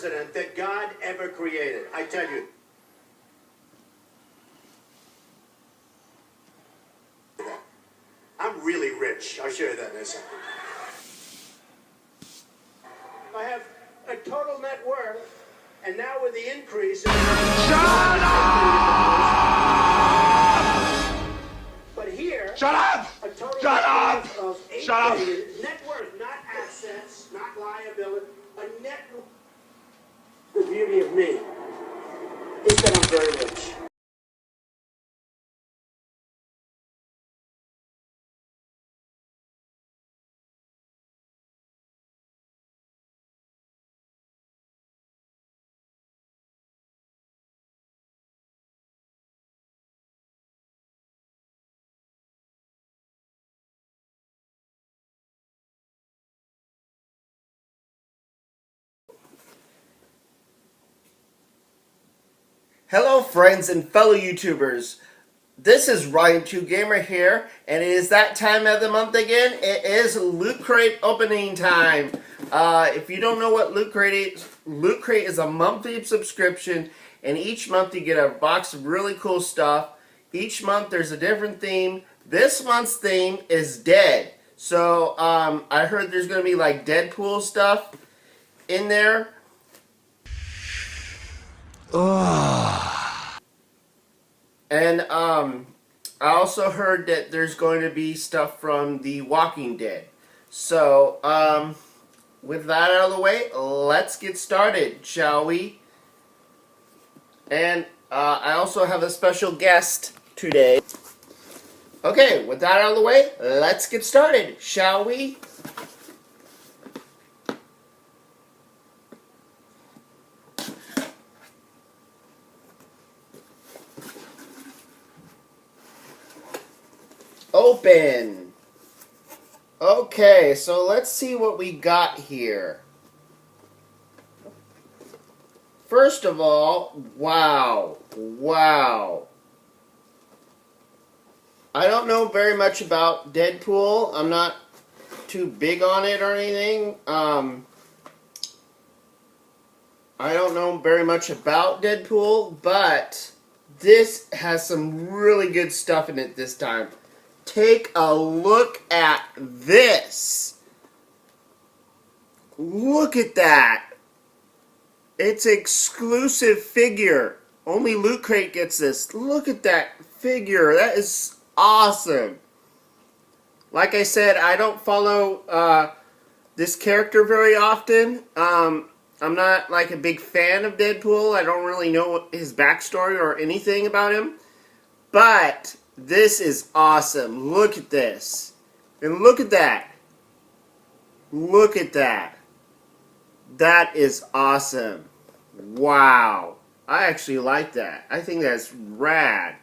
president that God ever created. I tell you. I'm really rich. I'll show you that in a second. I have a total net worth, and now with the increase... Shut up! But here... Shut up! A total Shut up! Of Shut up! Net worth, not assets, not liability. A net... The beauty of me is that I'm very rich. Hello friends and fellow YouTubers, this is Ryan2Gamer here, and it is that time of the month again. It is Loot Crate opening time. If you don't know what Loot Crate is a monthly subscription, and each month you get a box of really cool stuff. Each month there's a different theme. This month's theme is Dead. So I heard there's going to be like Deadpool stuff in there. And I also heard that there's going to be stuff from The Walking Dead. So, with that out of the way, let's get started, shall we? And I also have a special guest today. Okay, with that out of the way, let's get started, shall we? Open. Okay, so let's see what we got here. First of all, wow. I don't know very much about Deadpool. I'm not too big on it or anything. I don't know very much about Deadpool, but this has some really good stuff in it this time. Take a look at this. Look at that. It's an exclusive figure. Only Loot Crate gets this. Look at that figure. That is awesome. Like I said, I don't follow this character very often. I'm not like a big fan of Deadpool. I don't really know his backstory or anything about him. But this is awesome. Look at this. And look at that. Look at that. That is awesome. Wow. I actually like that. I think that's rad.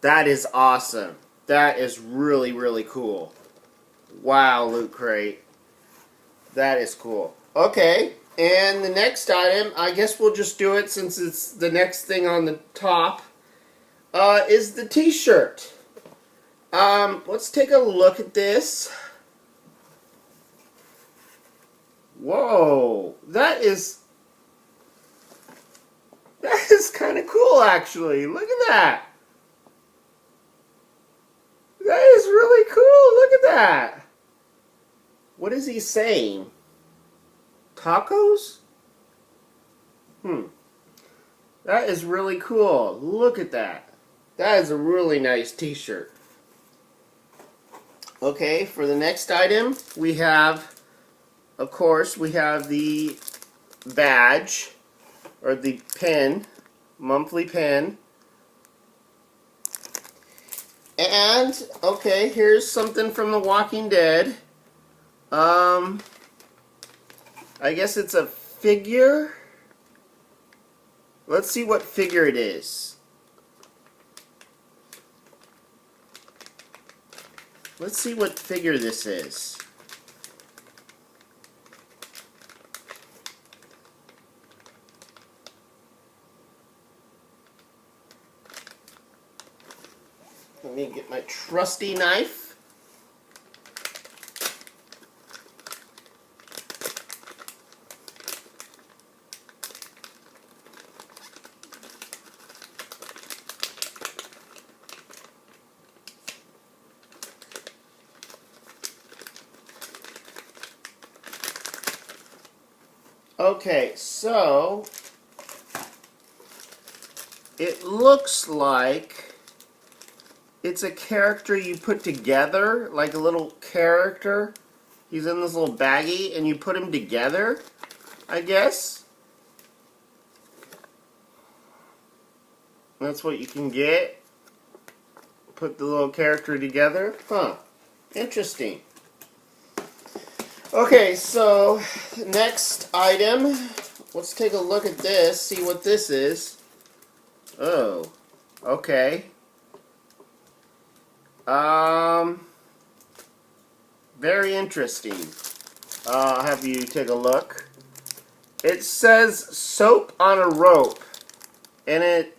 That is awesome. That is really, really cool. Wow, Loot Crate. That is cool. Okay. And the next item, I guess we'll just do it since it's the next thing on the top, is the t-shirt. Let's take a look at this. Whoa, that is kind of cool actually. Look at that. That is really cool. Look at that. What is he saying? Tacos? That is really cool. Look at that. That is a really nice t-shirt. Okay, for the next item, we have, of course, we have the badge, or the pen, monthly pen. And, okay, here's something from The Walking Dead. I guess it's a figure. Let's see what figure it is. Let's see what figure this is. Let me get my trusty knife. Okay, so it looks like it's a character you put together, like a little character. He's in this little baggie, and you put him together, I guess. That's what you can get. Put the little character together. Huh. Interesting. Okay, so next item. Let's take a look at this, see what this is. Oh. Okay. Very interesting. I'll have you take a look. It says soap on a rope. And it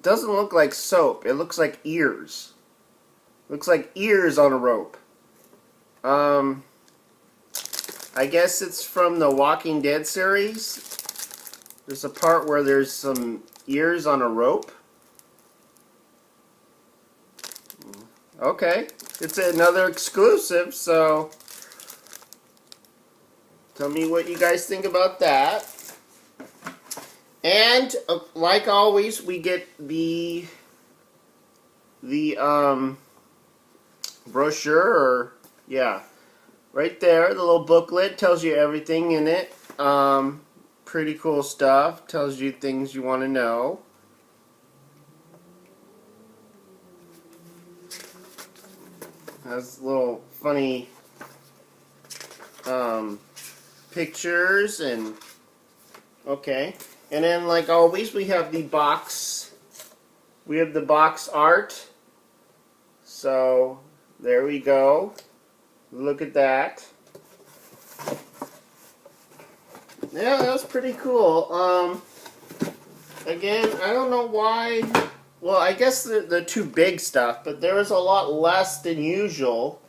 doesn't look like soap. It looks like ears. Looks like ears on a rope. I guess it's from the Walking Dead series. There's a part where there's some ears on a rope. Okay. It's another exclusive, so tell me what you guys think about that. And like always, we get the brochure, or yeah, right there, the little booklet tells you everything in it. Pretty cool stuff. Tells you things you want to know. Has little funny pictures and okay. And then, like always, we have the box. We have the box art. So there we go. Look at that. Yeah, that was pretty cool. Again, I don't know why. Well, I guess the two big stuff, but there was a lot less than usual.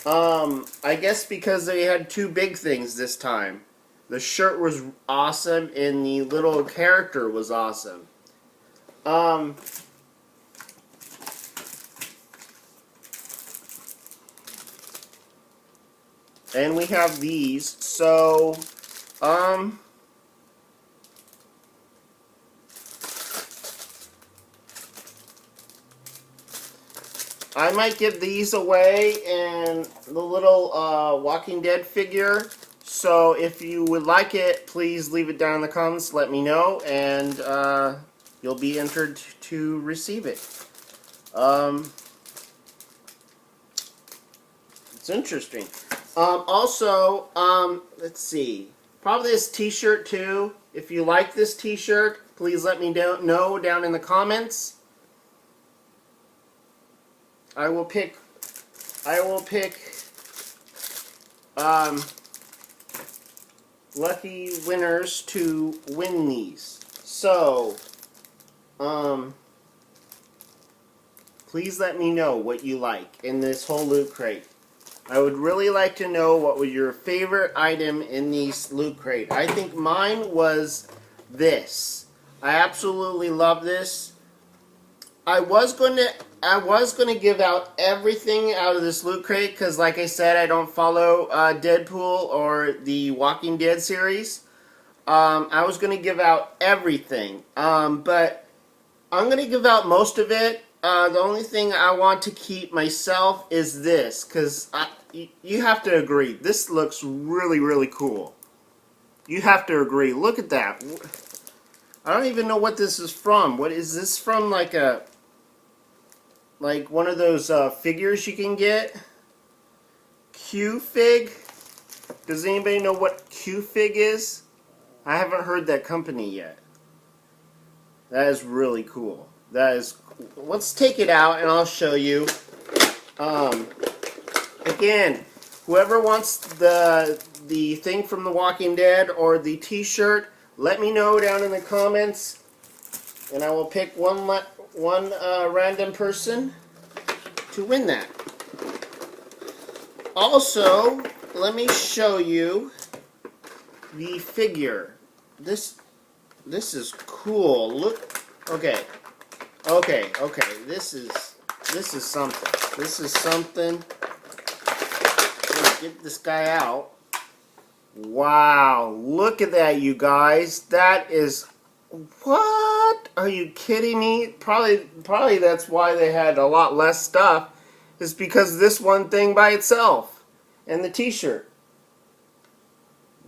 I guess because they had two big things this time. The shirt was awesome, and the little character was awesome. And we have these. So, I might give these away and the little Walking Dead figure. So if you would like it, please leave it down in the comments. Let me know, and you'll be entered to receive it. It's interesting. Also, let's see. Probably this t-shirt too. If you like this t-shirt, please let me know down in the comments. I will pick lucky winners to win these. So, please let me know what you like in this whole loot crate. I would really like to know what was your favorite item in these loot crate. I think mine was this. I absolutely love this. I was going to give out everything out of this loot crate because, like I said, I don't follow Deadpool or the Walking Dead series. I was going to give out everything, but I'm going to give out most of it. The only thing I want to keep myself is this, because you have to agree, this looks really, really cool. You have to agree. Look at that. I don't even know what this is from. What is this from? Like one of those figures you can get? Q-Fig? Does anybody know what Q-Fig is? I haven't heard that company yet. That is really cool. That is. Let's take it out and I'll show you. Again, whoever wants the thing from The Walking Dead or the t-shirt, let me know down in the comments, and I will pick one random person to win that. Also, let me show you the figure. This is cool. Look. Okay. This is something. This is something. Let's get this guy out. Wow, look at that, you guys. That is... What? Are you kidding me? Probably that's why they had a lot less stuff. Is because of this one thing by itself. And the t-shirt.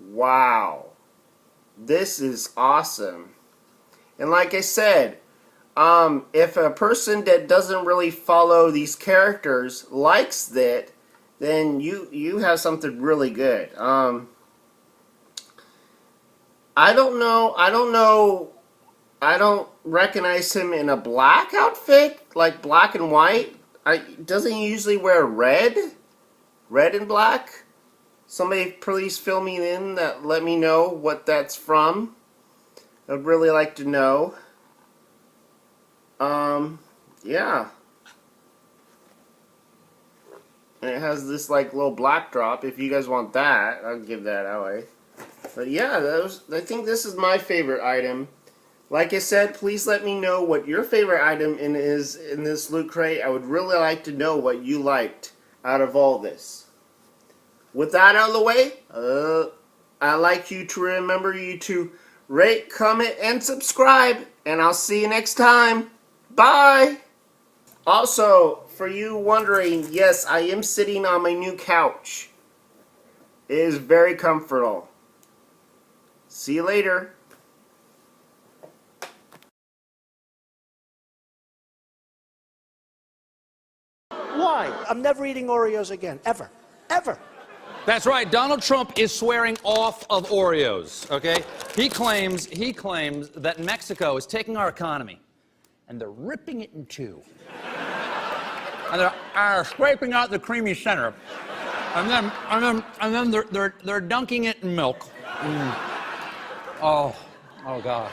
Wow. This is awesome. And like I said, if a person that doesn't really follow these characters likes that, then you have something really good. I don't know. I don't recognize him in a black outfit, like black and white. Doesn't he usually wear red? Red and black? Somebody please fill me in that. Let me know what that's from. I'd really like to know. Yeah. And it has this like little black drop. If you guys want that, I'll give that away. But yeah, I think this is my favorite item. Like I said, please let me know what your favorite item is in this loot crate. I would really like to know what you liked out of all this. With that out of the way, I'd like you to remember to rate, comment, and subscribe. And I'll see you next time. Bye! Also, for you wondering, yes, I am sitting on my new couch. It is very comfortable. See you later. Why? I'm never eating Oreos again. Ever. Ever. That's right. Donald Trump is swearing off of Oreos, okay? He claims that Mexico is taking our economy and they're ripping it in two. And they're scraping out the creamy center. And then they're dunking it in milk. Oh God.